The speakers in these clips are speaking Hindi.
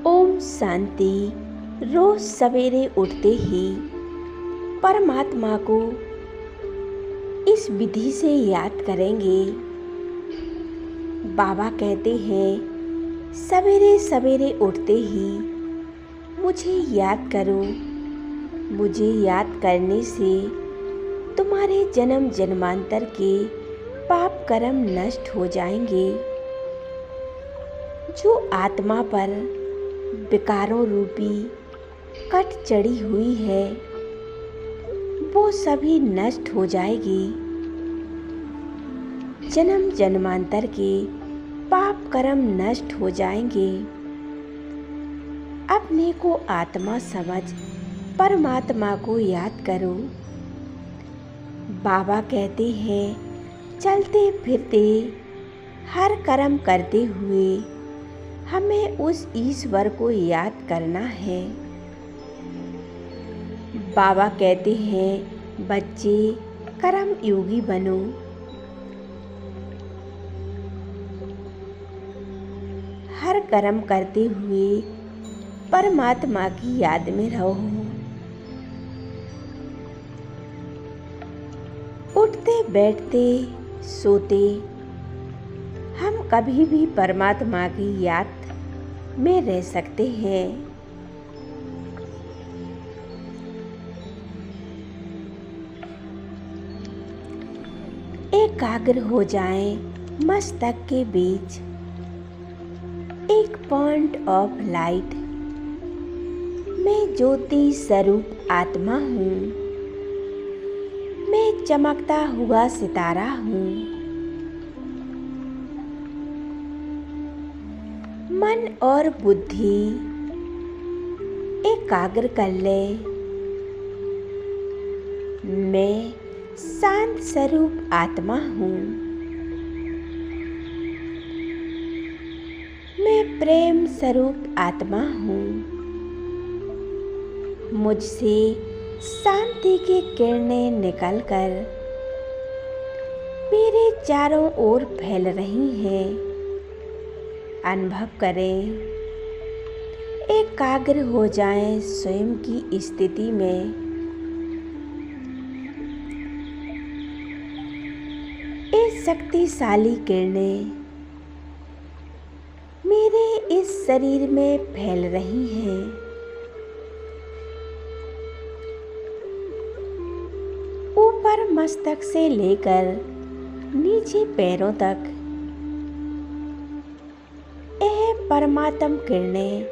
ओम शांति। रोज सवेरे उठते ही परमात्मा को इस विधि से याद करेंगे। बाबा कहते हैं सवेरे सवेरे उठते ही मुझे याद करो। मुझे याद करने से तुम्हारे जन्म जन्मांतर के पाप कर्म नष्ट हो जाएंगे। जो आत्मा पर विकारों रूपी कट चढ़ी हुई है वो सभी नष्ट हो जाएगी। जन्म जन्मांतर के पाप कर्म नष्ट हो जाएंगे। अपने को आत्मा समझ परमात्मा को याद करो। बाबा कहते हैं चलते फिरते हर कर्म करते हुए हमें उस ईश्वर को याद करना है। बाबा कहते हैं बच्चे कर्म योगी बनो। हर कर्म करते हुए परमात्मा की याद में रहो। उठते बैठते सोते हम कभी भी परमात्मा की याद में रह सकते हैं। एकाग्र हो जाएं मस्तक के बीच। एक पॉइंट ऑफ लाइट। मैं ज्योति स्वरूप आत्मा हूँ। मैं चमकता हुआ सितारा हूँ। मन और बुद्धि एकाग्र कर ले। मैं शांत स्वरूप आत्मा हूँ। मैं प्रेम स्वरूप आत्मा हूँ। मुझसे शांति की किरणें निकलकर मेरे चारों ओर फैल रही हैं। अनुभव करें। एकाग्र हो जाएं स्वयं की स्थिति में। ये शक्तिशाली किरणें मेरे इस शरीर में फैल रही हैं। ऊपर मस्तक से लेकर नीचे पैरों तक परमात्म किरणें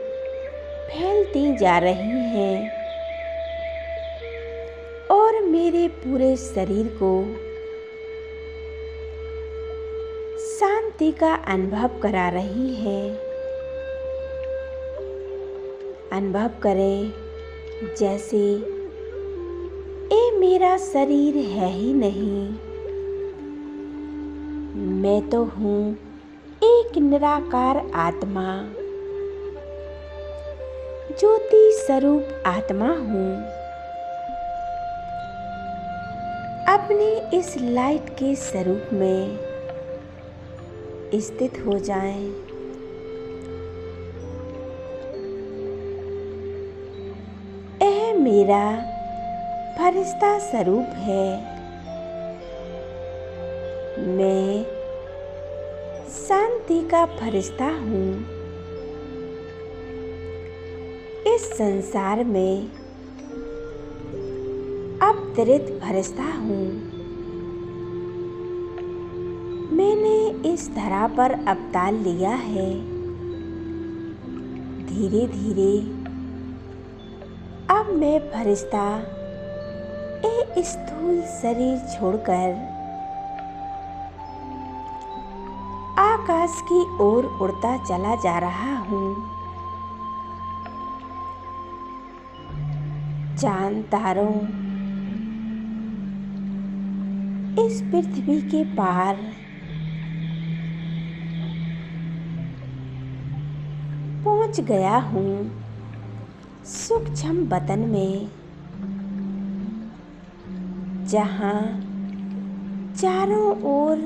फैलती जा रही हैं और मेरे पूरे शरीर को शांति का अनुभव करा रही है। अनुभव करें जैसे ये मेरा शरीर है ही नहीं। मैं तो हूँ एक निराकार आत्मा, ज्योति स्वरूप आत्मा हूँ। अपने इस लाइट के स्वरूप में स्थित हो जाएं। यह मेरा फरिश्ता स्वरूप है। मैं शांति का फरिश्ता हूँ। इस संसार में अवतरित फरिश्ता हूँ। मैंने इस धरा पर अवतार लिया है। धीरे धीरे अब मैं फरिश्ता एक स्थूल शरीर छोड़कर आकाश की ओर उड़ता चला जा रहा हूँ। चांद तारों इस पृथ्वी के पार पहुँच गया हूँ। सूक्ष्म वतन में जहाँ चारों ओर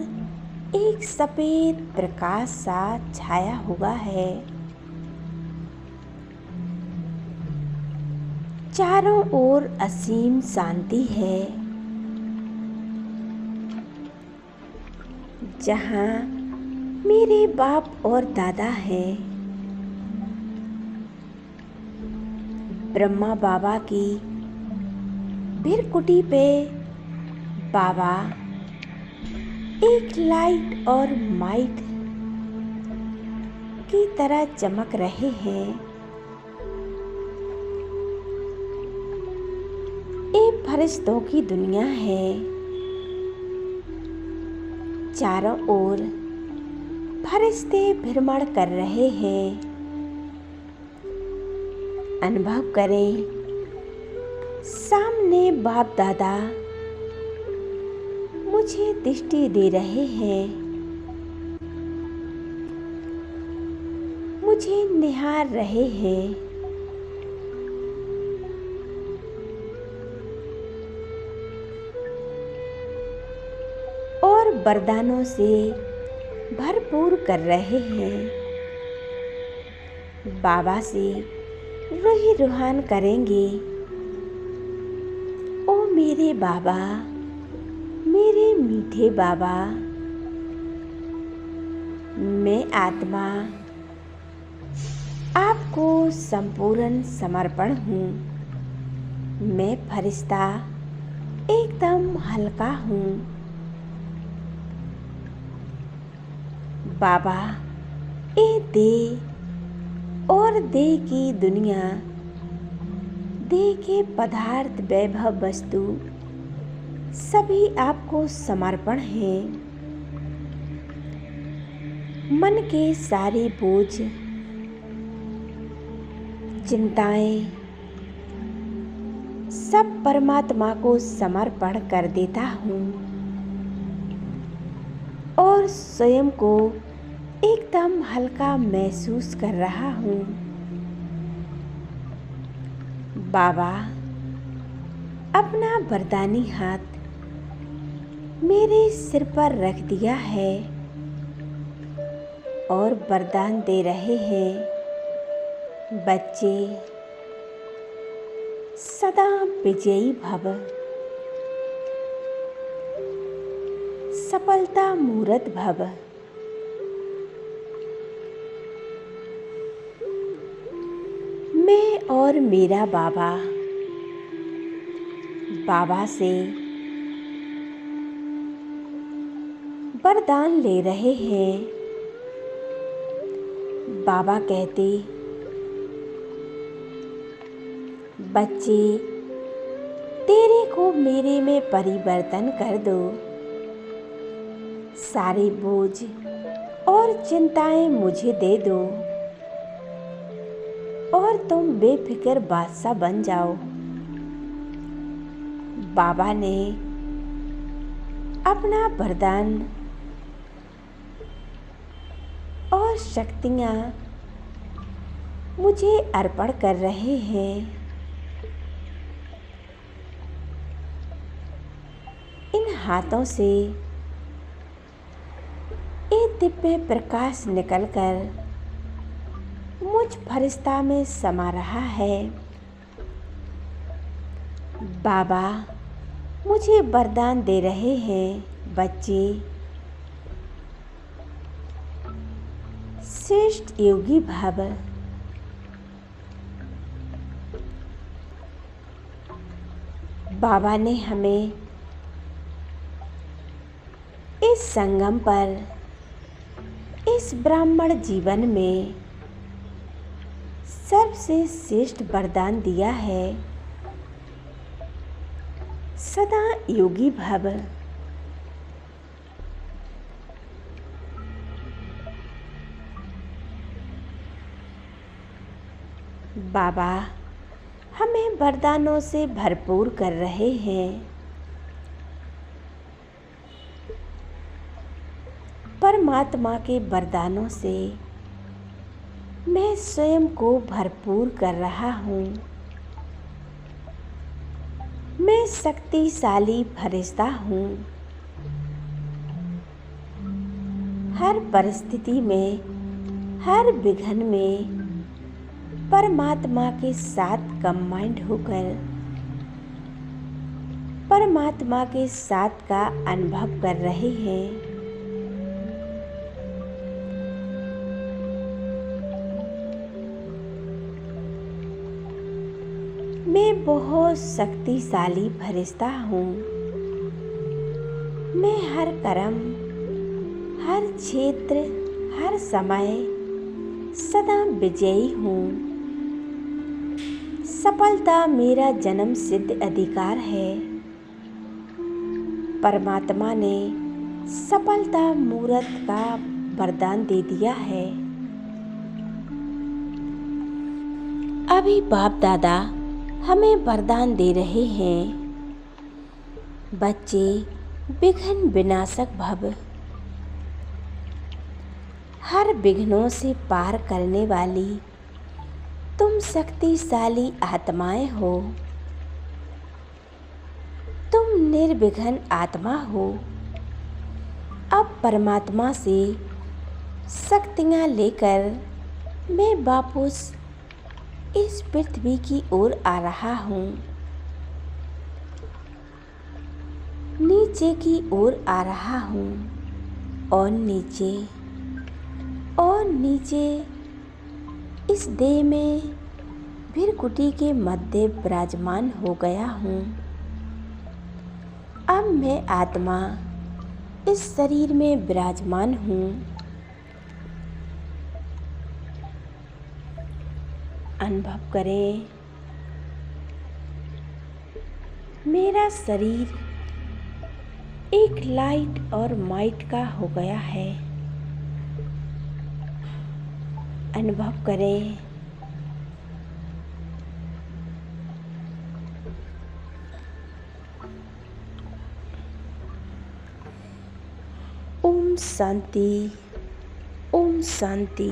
एक सफेद प्रकाश सा छाया हुआ है। चारों ओर असीम शांति है। जहाँ मेरे बाप और दादा हैं, ब्रह्मा बाबा की भिरकुटी पे बाबा एक लाइट और माइट की तरह चमक रहे हैं। एक फरिश्तों की दुनिया है। चारों ओर फरिश्ते भ्रमण कर रहे हैं। अनुभव करें, सामने बाप दादा मुझे दृष्टि दे रहे हैं, मुझे निहार रहे हैं। और वरदानों से भरपूर कर रहे हैं। बाबा से रूही रूहान करेंगे, ओ मेरे बाबा, मेरे मीठे बाबा, मैं आत्मा आपको संपूर्ण समर्पण हूँ। मैं फरिश्ता एकदम हल्का हूँ। बाबा, ए दे और दे की दुनिया, दे के पदार्थ वैभव वस्तु सभी आपको समर्पण है। मन के सारे बोझ, चिंताएं सब परमात्मा को समर्पण कर देता हूँ और स्वयं को एकदम हल्का महसूस कर रहा हूँ। बाबा, अपना वरदानी हाथ मेरे सिर पर रख दिया है और वरदान दे रहे हैं, बच्चे सदा विजयी भव, सफलता मूरत भव। मैं और मेरा बाबा बाबा से वरदान ले रहे हैं। बाबा कहते, बच्चे तेरे को मेरे में परिवर्तन कर दो। सारे बोझ और चिंताएं मुझे दे दो और तुम बेफिक्र बादशाह बन जाओ। बाबा ने अपना वरदान और शक्तियाँ मुझे अर्पण कर रहे हैं। इन हाथों से एक दिव्य प्रकाश निकलकर मुझ फरिश्ता में समा रहा है। बाबा मुझे वरदान दे रहे हैं, बच्चे श्रेष्ठ योगी भव। बाबा ने हमें इस संगम पर, इस ब्राह्मण जीवन में सबसे श्रेष्ठ वरदान दिया है, सदा योगी भव। बाबा हमें वरदानों से भरपूर कर रहे हैं। परमात्मा के वरदानों से मैं स्वयं को भरपूर कर रहा हूँ। मैं शक्तिशाली फरिश्ता हूँ। हर परिस्थिति में, हर विघ्न में परमात्मा के साथ कंबाइंड होकर परमात्मा के साथ का अनुभव कर रहे हैं। मैं बहुत शक्तिशाली फरिश्ता हूँ। मैं हर कर्म, हर क्षेत्र, हर समय सदा विजयी हूँ। सफलता मेरा जन्म सिद्ध अधिकार है। परमात्मा ने सफलता मूर्त का वरदान दे दिया है। अभी बाप दादा हमें वरदान दे रहे हैं। बच्चे, विघ्न विनाशक भव, हर विघ्नों से पार करने वाली तुम शक्तिशाली आत्माएं हो। तुम निर्विघ्न आत्मा हो। अब परमात्मा से शक्तियाँ लेकर मैं वापस इस पृथ्वी की ओर आ रहा हूँ। नीचे की ओर आ रहा हूँ और नीचे और नीचे इस देह में भृकुटी के मध्य विराजमान हो गया हूँ। अब मैं आत्मा इस शरीर में विराजमान हूँ। अनुभव करें, मेरा शरीर एक लाइट और माइट का हो गया है। अनुभव करें, ओम शांति, ओम शांति।